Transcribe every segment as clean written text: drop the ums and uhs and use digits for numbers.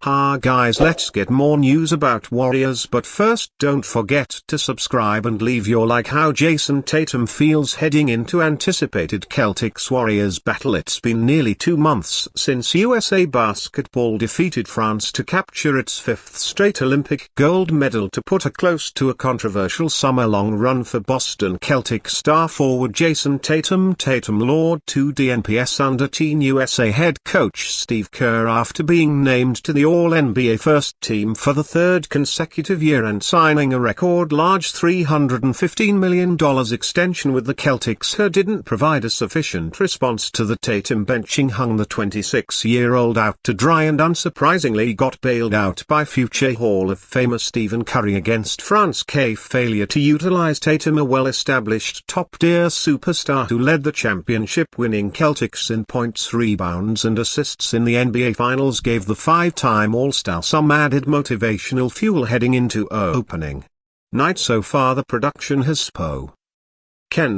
Ha guys, let's get more news about Warriors, but first don't forget to subscribe and leave your like. How Jayson Tatum feels heading into anticipated Celtics Warriors battle. It's been nearly 2 months since USA Basketball defeated France to capture its 5th straight Olympic gold medal to put a close to a controversial summer-long run for Boston Celtics star forward Jayson Tatum. Tatum lured to DNPS under Team USA head coach Steve Kerr after being named to the All-NBA First Team for the 3rd consecutive year and signing a record-large $315 million extension with the Celtics. Kerr didn't provide a sufficient response to the Tatum benching, hung the 26-year-old out to dry, and unsurprisingly got bailed out by future Hall of Famer Stephen Curry against France's failure to utilize Tatum, a well-established top-tier superstar who led the championship-winning Celtics in points, rebounds and assists in the NBA Finals, gave the 5-time All-Star some added motivational fuel heading into opening night. So far the production has spoken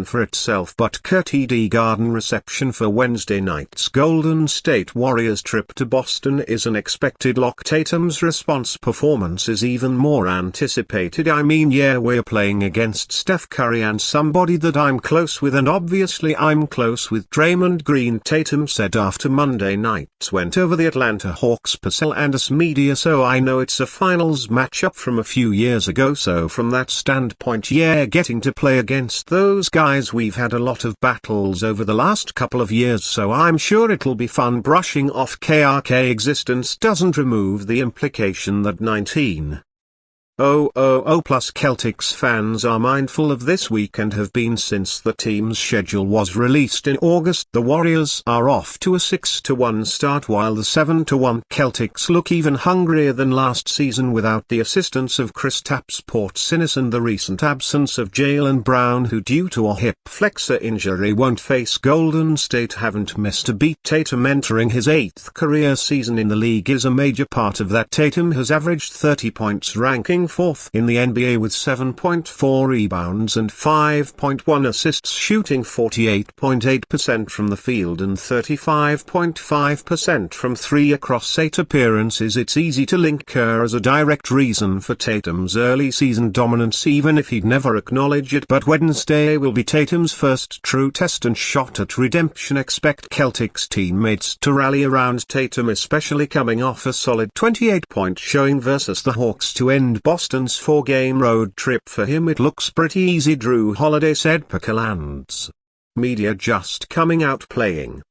for itself, but TD Garden reception for Wednesday night's Golden State Warriors trip to Boston is an expected lock. Tatum's response performance is even more anticipated. I mean, yeah, we're playing against Steph Curry and somebody that I'm close with, and obviously I'm close with Draymond Green, Tatum said after Monday night's went over the Atlanta Hawks per and us media. So I know it's a finals matchup from a few years ago, so from that standpoint, yeah, getting to play against those guys, we've had a lot of battles over the last couple of years, so I'm sure it'll be fun. Brushing off KRK existence doesn't remove the implication that 19,000+ Celtics fans are mindful of this week and have been since the team's schedule was released in August. The Warriors are off to a 6-1 start, while the 7-1 Celtics look even hungrier than last season without the assistance of Kristaps Porzingis and the recent absence of Jaylen Brown, who due to a hip flexor injury won't face Golden State. Haven't missed a beat. Tatum entering his 8th career season in the league is a major part of that. Tatum has averaged 30 points, ranking 4th in the NBA with 7.4 rebounds and 5.1 assists, shooting 48.8% from the field and 35.5% from 3 across 8 appearances. It's easy to link Kerr as a direct reason for Tatum's early season dominance, even if he'd never acknowledge it. But Wednesday will be Tatum's first true test and shot at redemption. Expect Celtics teammates to rally around Tatum, especially coming off a solid 28-point showing versus the Hawks to end Boston's 4-game road trip. For him it looks pretty easy, Drew Holiday said. Percoland's media just coming out playing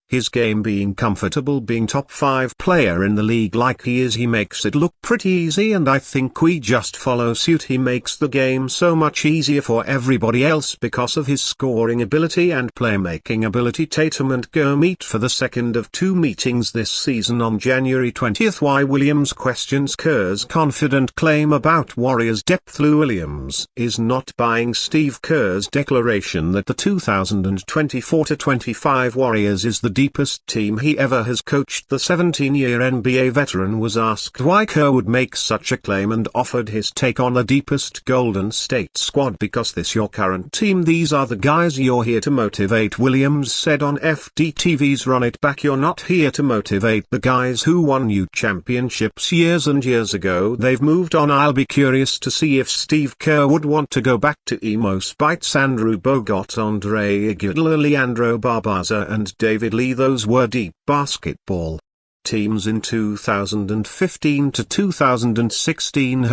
his game, being comfortable, being top 5 player in the league like he is. He makes it look pretty easy, and I think we just follow suit. He makes the game so much easier for everybody else because of his scoring ability and playmaking ability. Tatum and Kerr meet for the second of 2 meetings this season on January 20th. Why Williams questions Kerr's confident claim about Warriors' depth. Lou Williams is not buying Steve Kerr's declaration that the 2024-25 Warriors is the deepest team he ever has coached. The 17-year NBA veteran was asked why Kerr would make such a claim and offered his take on the deepest Golden State squad. Because this your current team, these are the guys you're here to motivate, Williams said on FDTV's Run It Back. You're not here to motivate the guys who won you championships years and years ago. They've moved on. I'll be curious to see if Steve Kerr would want to go back to emo Spites, Andrew Bogut, Andre Iguodala, Leandro Barbosa and David Lee. Those were deep basketball teams in 2015 to 2016.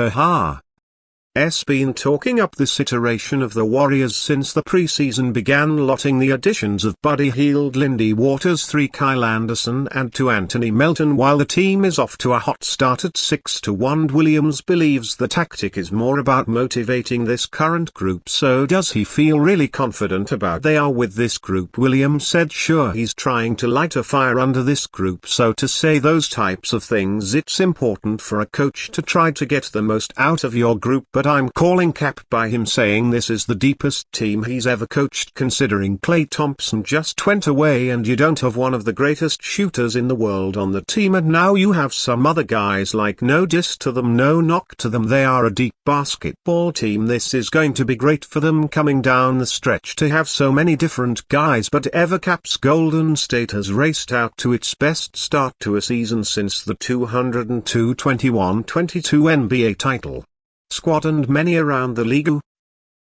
Has been talking up this iteration of the Warriors since the preseason began, lotting the additions of Buddy Hield, Lindy Waters, 3 Kyle Anderson and 2 Anthony Melton. While the team is off to a hot start at 6-1, Williams believes the tactic is more about motivating this current group. So does he feel really confident about they are with this group? Williams said sure, he's trying to light a fire under this group. So to say those types of things, it's important for a coach to try to get the most out of your group, but I'm calling cap by him saying this is the deepest team he's ever coached, considering Klay Thompson just went away and you don't have one of the greatest shooters in the world on the team, and now you have some other guys. Like, no diss to them, no knock to them, they are a deep basketball team. This is going to be great for them coming down the stretch to have so many different guys. But ever Cap's Golden State has raced out to its best start to a season since the 2002-21-22 NBA title squad, and many around the league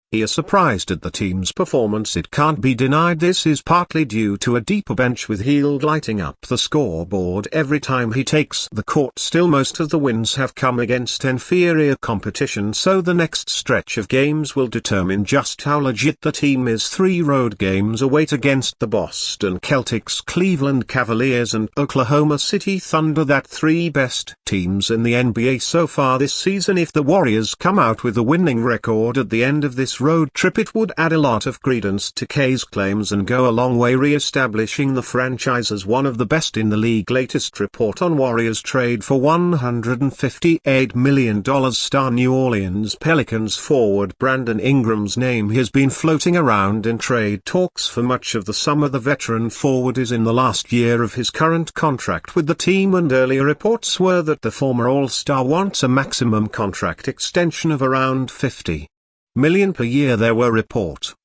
he is surprised at the team's performance. It can't be denied this is partly due to a deeper bench with Hield lighting up the scoreboard every time he takes the court. Still, most of the wins have come against inferior competition, so the next stretch of games will determine just how legit the team is. 3 road games await against the Boston Celtics, Cleveland Cavaliers and Oklahoma City Thunder, that 3 best teams in the NBA so far this season. If the Warriors come out with a winning record at the end of this road trip, it would add a lot of credence to K's claims and go a long way re-establishing the franchise as one of the best in the league. Latest report on Warriors trade for $158 million. Star New Orleans Pelicans forward Brandon Ingram's name has been floating around in trade talks for much of the summer. The veteran forward is in the last year of his current contract with the team, and earlier reports were that the former All-Star wants a maximum contract extension of around $50 million per year. There were reportedly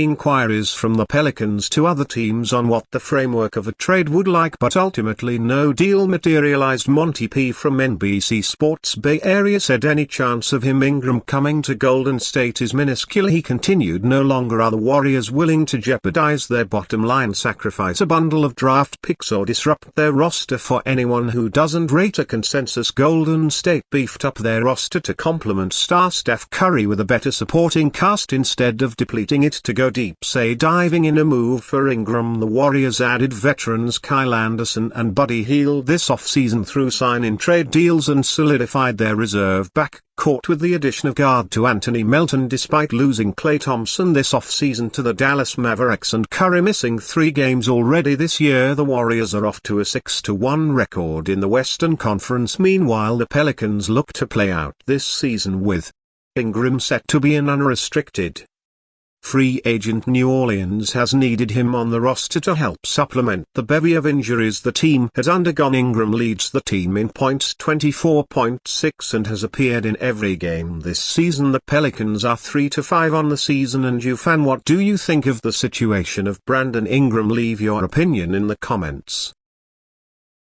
inquiries from the Pelicans to other teams on what the framework of a trade would like, but ultimately no deal materialized. Monty P from NBC Sports Bay Area said any chance of Ingram coming to Golden State is minuscule. He continued, no longer are the Warriors willing to jeopardize their bottom line, sacrifice a bundle of draft picks or disrupt their roster for anyone who doesn't rate a consensus. Golden State beefed up their roster to complement star Steph Curry with a better supporting cast instead of depleting it to go deep. Say diving in a move for Ingram, the Warriors added veterans Kyle Anderson and Buddy Hield this offseason through sign-in trade deals and solidified their reserve backcourt with the addition of guard to Anthony Melton. Despite losing Klay Thompson this offseason to the Dallas Mavericks and Curry missing 3 games already this year, the Warriors are off to a 6-1 record in the Western Conference. Meanwhile, the Pelicans look to play out this season with Ingram set to be an unrestricted free agent. New Orleans has needed him on the roster to help supplement the bevy of injuries the team has undergone. Ingram leads the team in points, 24.6, and has appeared in every game this season. The Pelicans are 3-5 on the season. And you fan, what do you think of the situation of Brandon Ingram? Leave your opinion in the comments.